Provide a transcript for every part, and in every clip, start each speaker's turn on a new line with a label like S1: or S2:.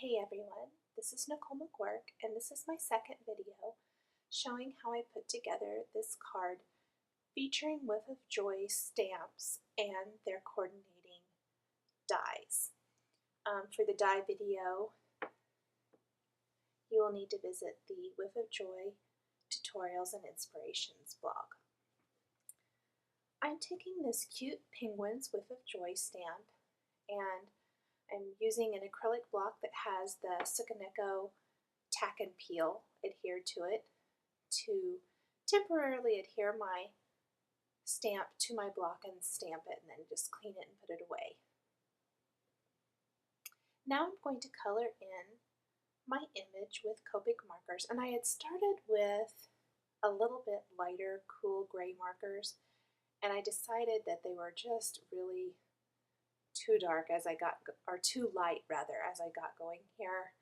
S1: Hey everyone, this is Nicole McGuirk, and this is my second video showing how I put together this card featuring Whiff of Joy stamps and their coordinating dies. For the die video, you will need to visit the Whiff of Joy Tutorials and Inspirations blog. I'm taking this cute Penguins Whiff of Joy stamp, and I'm using an acrylic block that has the Sukaneko tack and peel adhered to it to temporarily adhere my stamp to my block and stamp it, and then just clean it and put it away. Now I'm going to color in my image with Copic markers, and I had started with a little bit lighter, cool gray markers, and I decided that they were just really too dark as I got, or too light rather, as I got going here.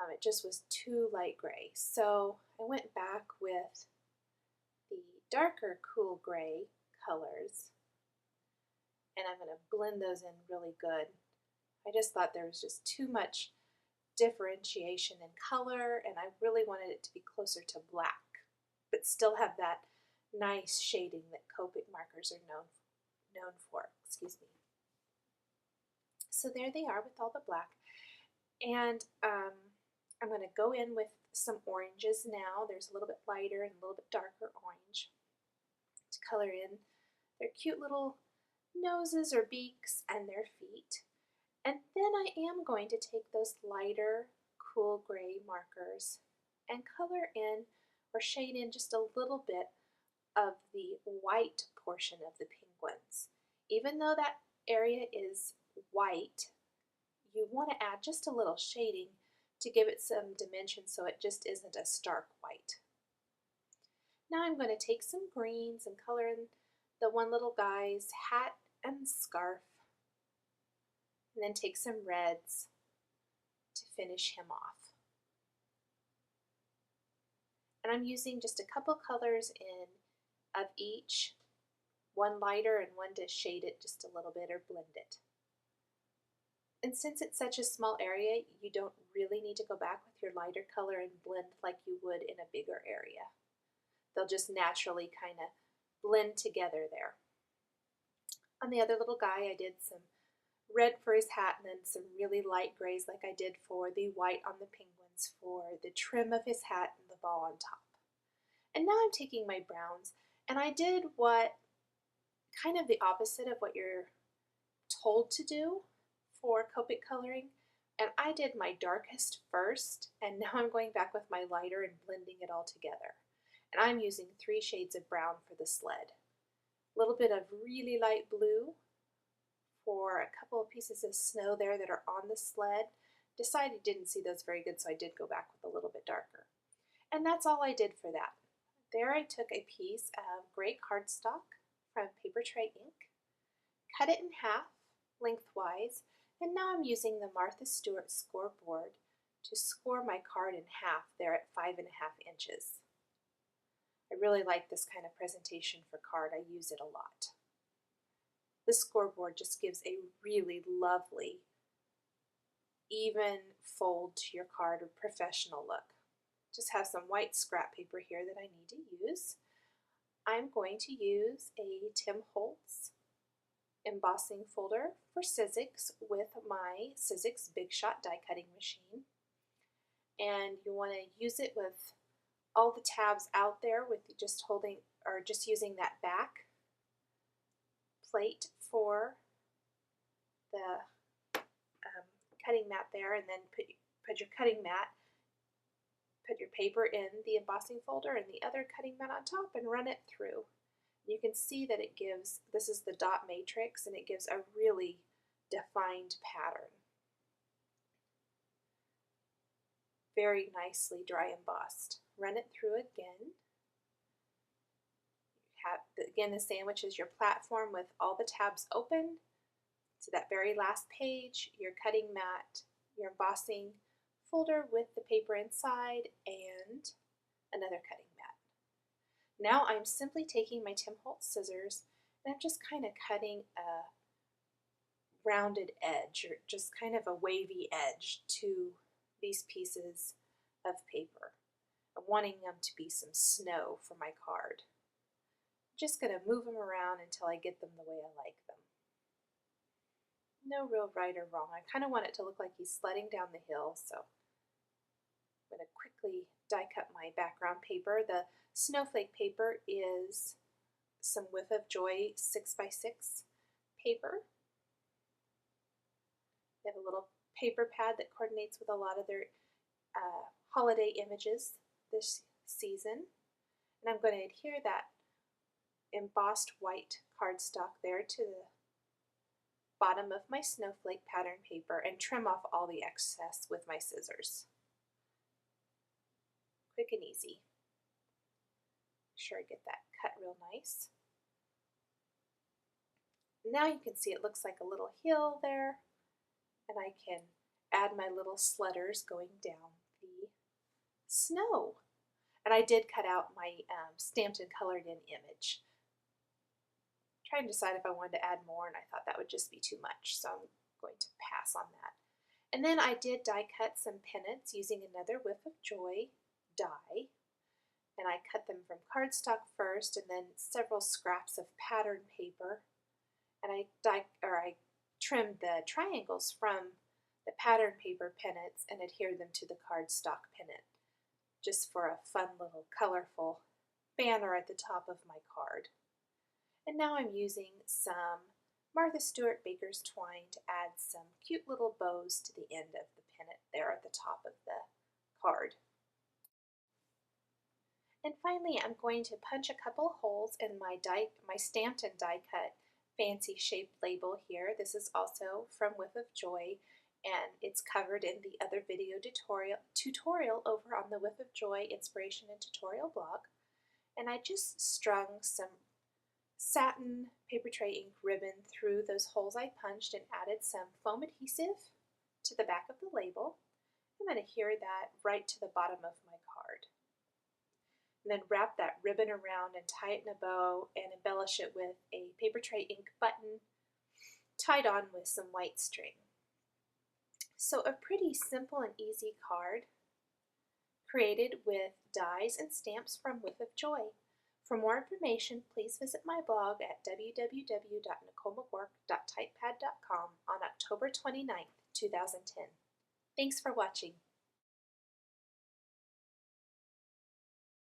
S1: It just was too light gray. So I went back with the darker cool gray colors, and I'm going to blend those in really good. I just thought there was just too much differentiation in color, and I really wanted it to be closer to black, but still have that nice shading that Copic markers are known for. Excuse me. So there they are with all the black, and I'm going to go in with some oranges now. There's a little bit lighter and a little bit darker orange to color in their cute little noses or beaks and their feet. And then I am going to take those lighter, cool gray markers and color in or shade in just a little bit of the white portion of the penguins. Even though that area is white, you want to add just a little shading to give it some dimension so it just isn't a stark white. Now I'm going to take some greens and color in the one little guy's hat and scarf, and then take some reds to finish him off. And I'm using just a couple colors of each, one lighter and one to shade it just a little bit or blend it. And since it's such a small area, you don't really need to go back with your lighter color and blend like you would in a bigger area. They'll just naturally kind of blend together there. On the other little guy, I did some red for his hat and then some really light grays like I did for the white on the penguins for the trim of his hat and the ball on top. And now I'm taking my browns, and I did what kind of the opposite of what you're told to do for Copic coloring, and I did my darkest first, and now I'm going back with my lighter and blending it all together. And I'm using 3 shades of brown for the sled. A little bit of really light blue for a couple of pieces of snow there that are on the sled. Decided didn't see those very good, so I did go back with a little bit darker. And that's all I did for that. There I took a piece of gray cardstock from Paper Tray Ink, cut it in half lengthwise, and now I'm using the Martha Stewart scoreboard to score my card in half there at 5.5 inches. I really like this kind of presentation for card. I use it a lot. The scoreboard just gives a really lovely, even fold to your card, or professional look. Just have some white scrap paper here that I need to use. I'm going to use a Tim Holtz embossing folder for Sizzix with my Sizzix Big Shot die cutting machine, and you want to use it with all the tabs out there with just holding or just using that back plate for the cutting mat there, and then put your cutting mat, put your paper in the embossing folder and the other cutting mat on top and run it through. You can see that it gives, this is the dot matrix, and it gives a really defined pattern. Very nicely dry embossed. Run it through again. Again, the sandwich is your platform with all the tabs open to that very last page, your cutting mat, your embossing folder with the paper inside, and another cutting mat. Now I'm simply taking my Tim Holtz scissors, and I'm just kind of cutting a rounded edge, or just kind of a wavy edge to these pieces of paper. I'm wanting them to be some snow for my card. I'm just going to move them around until I get them the way I like them. No real right or wrong. I kind of want it to look like he's sledding down the hill, so I'm going to quickly die cut my background paper. The snowflake paper is some Whiff of Joy 6x6 paper. They have a little paper pad that coordinates with a lot of their holiday images this season. And I'm going to adhere that embossed white cardstock there to the bottom of my snowflake pattern paper and trim off all the excess with my scissors. Quick and easy. Make sure I get that cut real nice. Now you can see it looks like a little hill there, and I can add my little sledders going down the snow. And I did cut out my stamped and colored in image. Trying to decide if I wanted to add more, and I thought that would just be too much, so I'm going to pass on that. And then I did die cut some pennants using another Whiff of Joy die, and I cut them from cardstock first, and then several scraps of pattern paper, and I trimmed the triangles from the pattern paper pennants and adhered them to the cardstock pennant, just for a fun little colorful banner at the top of my card. And now I'm using some Martha Stewart Baker's twine to add some cute little bows to the end of the pennant there at the top of the card. And finally, I'm going to punch a couple holes in my stamped and die cut fancy shaped label here. This is also from Whiff of Joy, and it's covered in the other video tutorial over on the Whiff of Joy Inspiration and Tutorial blog. And I just strung some satin paper tray ink ribbon through those holes I punched and added some foam adhesive to the back of the label. I'm going to adhere that right to the bottom of my card. And then wrap that ribbon around and tie it in a bow and embellish it with a paper tray ink button tied on with some white string. So a pretty simple and easy card created with dies and stamps from Whiff of Joy. For more information, please visit my blog at www.nicolemcguirk.typepad.com on October 29th, 2010. Thanks for watching.